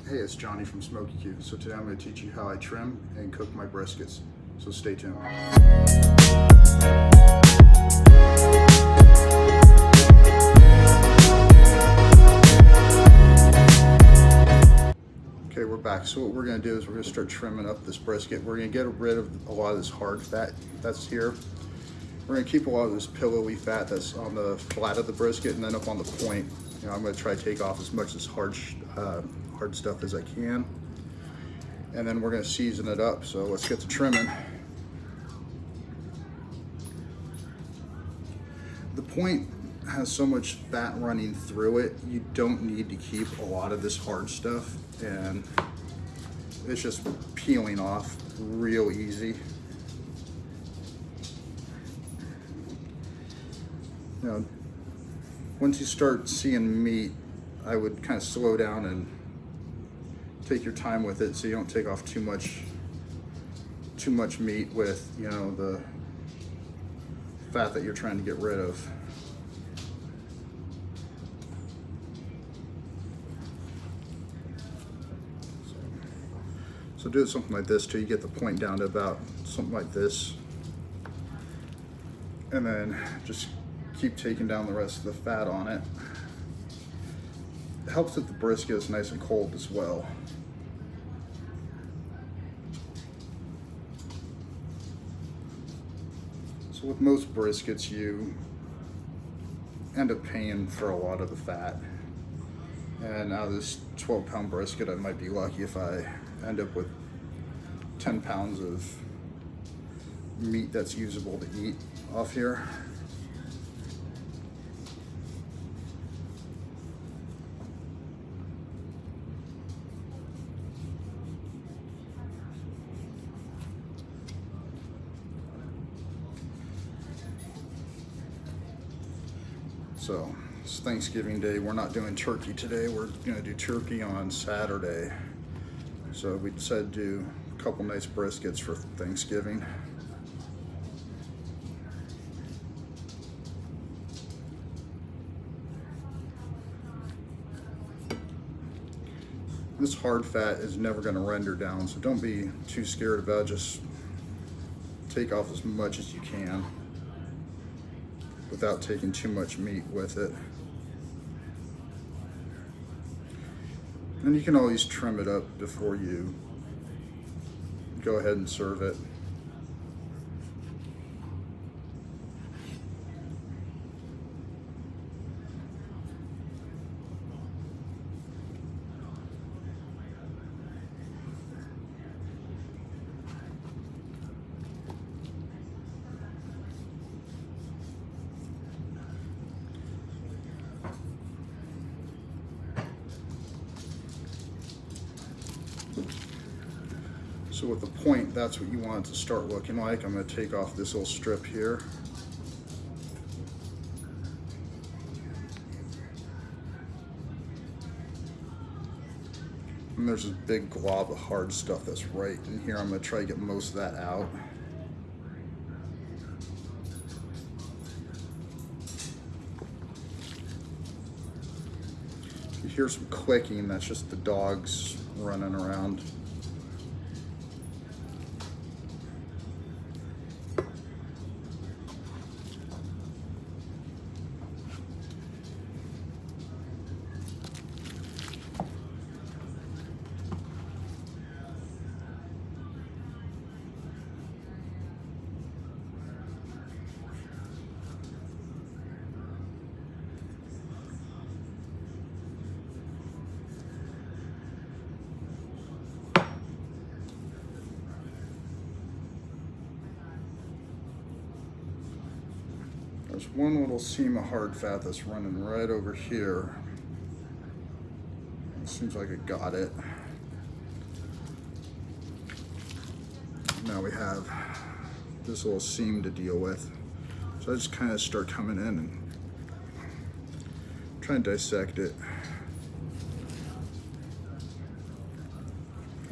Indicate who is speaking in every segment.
Speaker 1: Hey, it's Johnny from Smoky Q. So today I'm going to teach you how I trim and cook my briskets. So stay tuned. Okay, we're back. So what we're going to do is we're going to start trimming up this brisket. We're going to get rid of a lot of this hard fat that's here. We're going to keep a lot of this pillowy fat that's on the flat of the brisket, and then up on the point, I'm going to try to take off as much of this hard stuff as I can. And then we're going to season it up. So let's get to trimming. The point has so much fat running through it, you don't need to keep a lot of this hard stuff, and it's just peeling off real easy. You know, once you start seeing meat, I would kind of slow down and take your time with it so you don't take off too much meat with, you know, the fat that you're trying to get rid of. So do it something like this till you get the point down to about something like this, and then just keep taking down the rest of the fat on it. It helps that the brisket is nice and cold as well. So with most briskets, you end up paying for a lot of the fat. And out of this 12-pound brisket, I might be lucky if I end up with 10 pounds of meat that's usable to eat off here. So it's Thanksgiving Day. We're not doing turkey today. We're gonna do turkey on Saturday. So we decided to do a couple nice briskets for Thanksgiving. This hard fat is never gonna render down, so don't be too scared about it. Just take off as much as you can without taking too much meat with it. And you can always trim it up before you go ahead and serve it. So with the point, that's what you want it to start looking like. I'm going to take off this little strip here. And there's this big glob of hard stuff that's right in here. I'm going to try to get most of that out. You hear some clicking, that's just the dogs running around. There's one little seam of hard fat that's running right over here. It seems like it got it. Now we have this little seam to deal with. So I just kind of start coming in and try and dissect it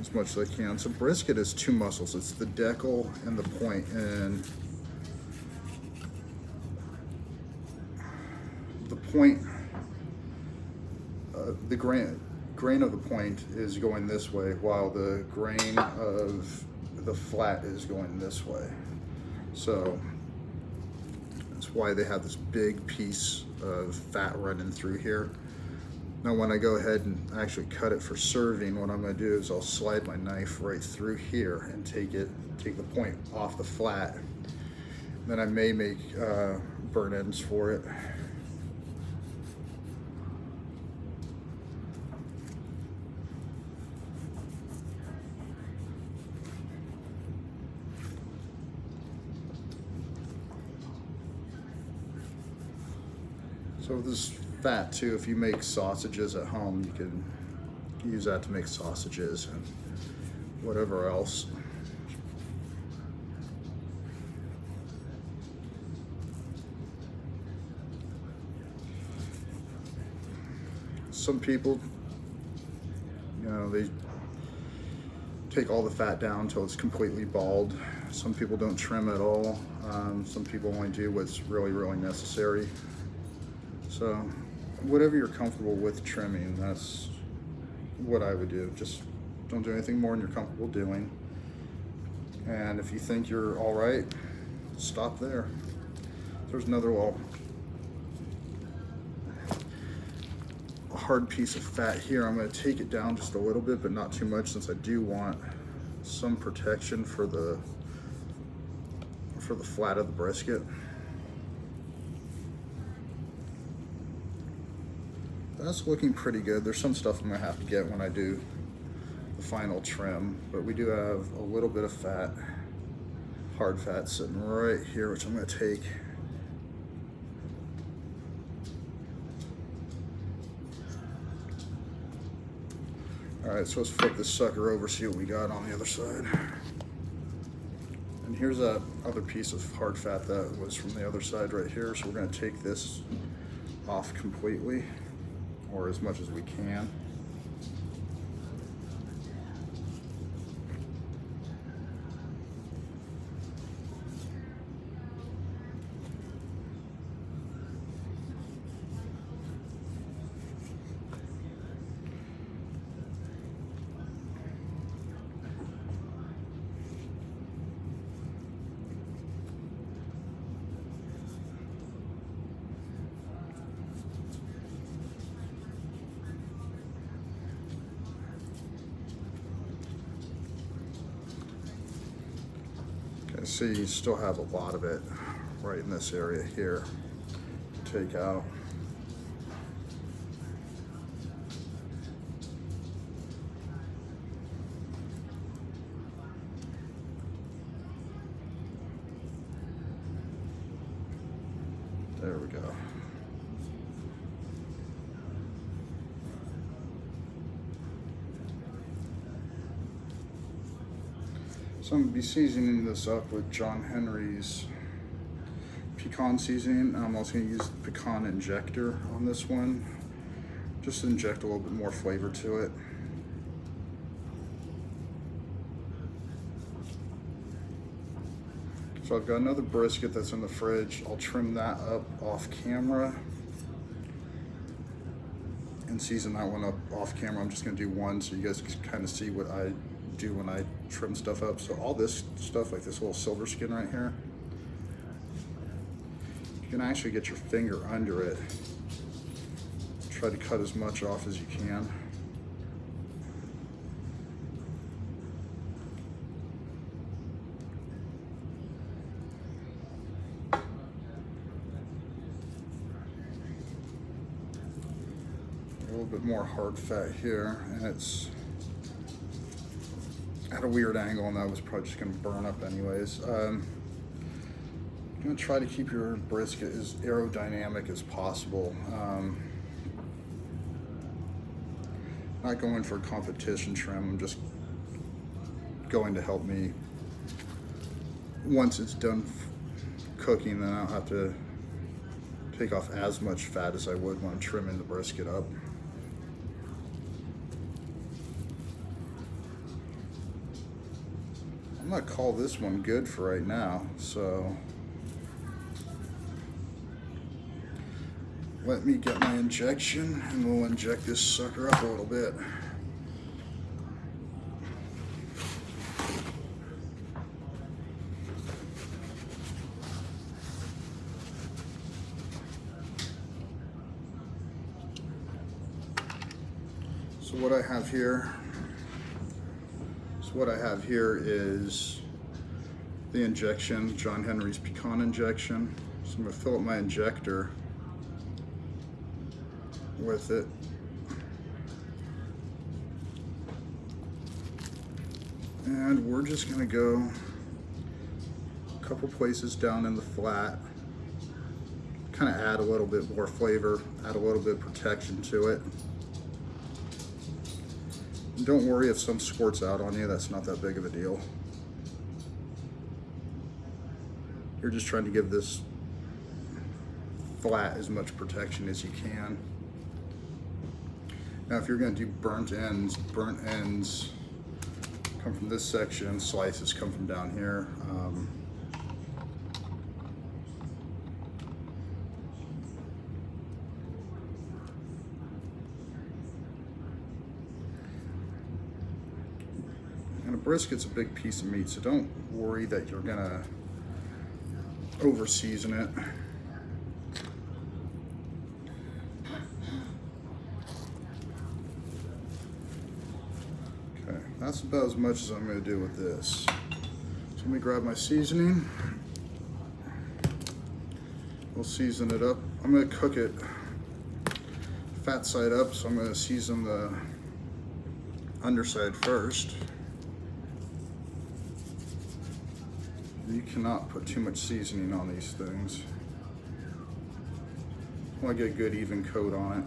Speaker 1: as much as I can. So brisket is two muscles. It's the decal and the point, and the point, the grain of the point is going this way, while the grain of the flat is going this way. So that's why they have this big piece of fat running through here. Now when I go ahead and actually cut it for serving, what I'm going to do is I'll slide my knife right through here and take the point off the flat. Then I may make burn ends for it. So this fat too, if you make sausages at home, you can use that to make sausages and whatever else. Some people, you know, they take all the fat down until it's completely bald. Some people don't trim at all. Some people only do what's really, really necessary. So whatever you're comfortable with trimming, that's what I would do. Just don't do anything more than you're comfortable doing. And if you think you're all right, stop there. There's another little hard piece of fat here. I'm going to take it down just a little bit, but not too much, since I do want some protection for the flat of the brisket. That's looking pretty good. There's some stuff I'm gonna have to get when I do the final trim, but we do have a little bit of fat, hard fat sitting right here, which I'm gonna take. All right, so let's flip this sucker over, see what we got on the other side. And here's that other piece of hard fat that was from the other side right here. So we're gonna take this off completely, or as much as we can. See, you still have a lot of it right in this area here. Take out. There we go. So I'm going to be seasoning this up with John Henry's pecan seasoning. I'm also going to use the pecan injector on this one, just to inject a little bit more flavor to it. So I've got another brisket that's in the fridge. I'll trim that up off camera and season that one up off camera. I'm just going to do one so you guys can kind of see what I do when I trim stuff up. So all this stuff, like this little silver skin right here, you can actually get your finger under it. Try to cut as much off as you can. A little bit more hard fat here, and it's at a weird angle, and that was probably just going to burn up anyways. I'm going to try to keep your brisket as aerodynamic as possible. Not going for a competition trim. I'm just going to help me, once it's done cooking, then I'll have to take off as much fat as I would when I'm trimming the brisket up. I'm gonna call this one good for right now. So let me get my injection and we'll inject this sucker up a little bit. So what I have here is the injection, John Henry's pecan injection. So I'm going to fill up my injector with it. And we're just going to go a couple places down in the flat, kind of add a little bit more flavor, add a little bit of protection to it. And don't worry if some squirts out on you, that's not that big of a deal. You're just trying to give this flat as much protection as you can. Now if you're going to do burnt ends come from this section, slices come from down here. And a brisket's a big piece of meat, so don't worry that you're going to over season it. Okay, that's about as much as I'm going to do with this. So let me grab my seasoning. We'll season it up. I'm going to cook it fat side up, so I'm going to season the underside first. You cannot put too much seasoning on these things. I want to get a good even coat on it.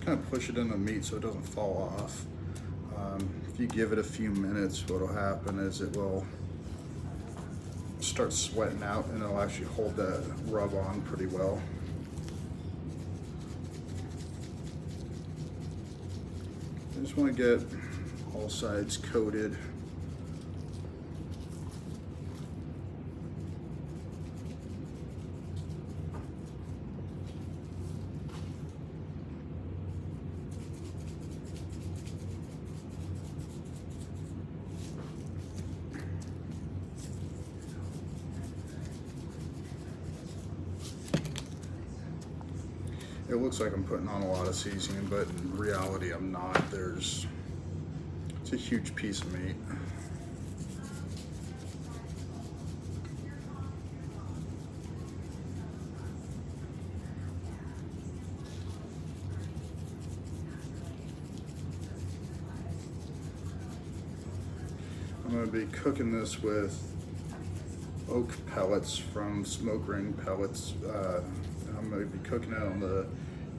Speaker 1: Kind of push it in the meat so it doesn't fall off. If you give it a few minutes, what will happen is it will start sweating out and it'll actually hold that rub on pretty well. I just want to get all sides coated. It looks like I'm putting on a lot of seasoning, but in reality I'm not. It's a huge piece of meat. I'm going to be cooking this with oak pellets from Smoke Ring Pellets. I'm going to be cooking it on the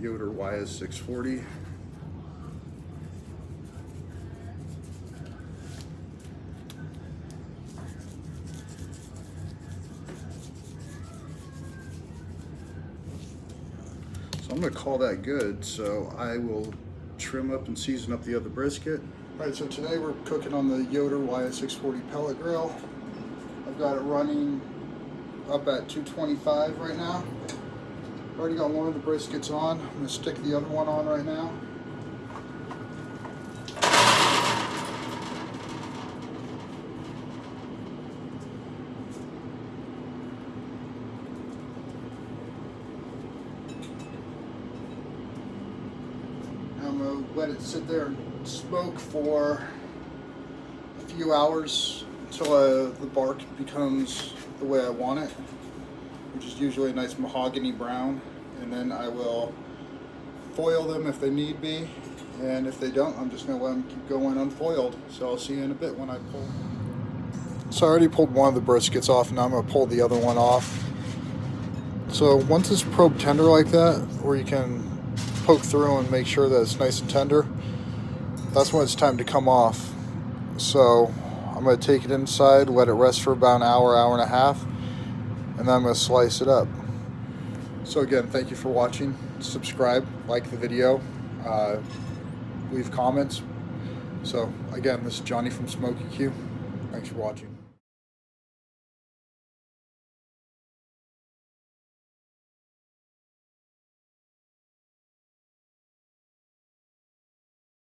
Speaker 1: Yoder YS640. So I'm going to call that good, so I will trim up and season up the other brisket. Alright, so today we're cooking on the Yoder YS640 pellet grill. I've got it running up at 225 right now. Already got one of the briskets on. I'm going to stick the other one on right now. I'm going to let it sit there and smoke for a few hours until the bark becomes the way I want it, which is usually a nice mahogany brown, and then I will foil them if they need be, and if they don't, I'm just going to let them keep going unfoiled. So I'll see you in a bit when I pull. So I already pulled one of the briskets off, and now I'm going to pull the other one off. So once it's probe tender like that, where you can poke through and make sure that it's nice and tender, that's when it's time to come off. So I'm going to take it inside, let it rest for about an hour, hour and a half, and then I'm going to slice it up. So again, thank you for watching. Subscribe, like the video, leave comments. So again, this is Johnny from Smoky Q. Thanks for watching.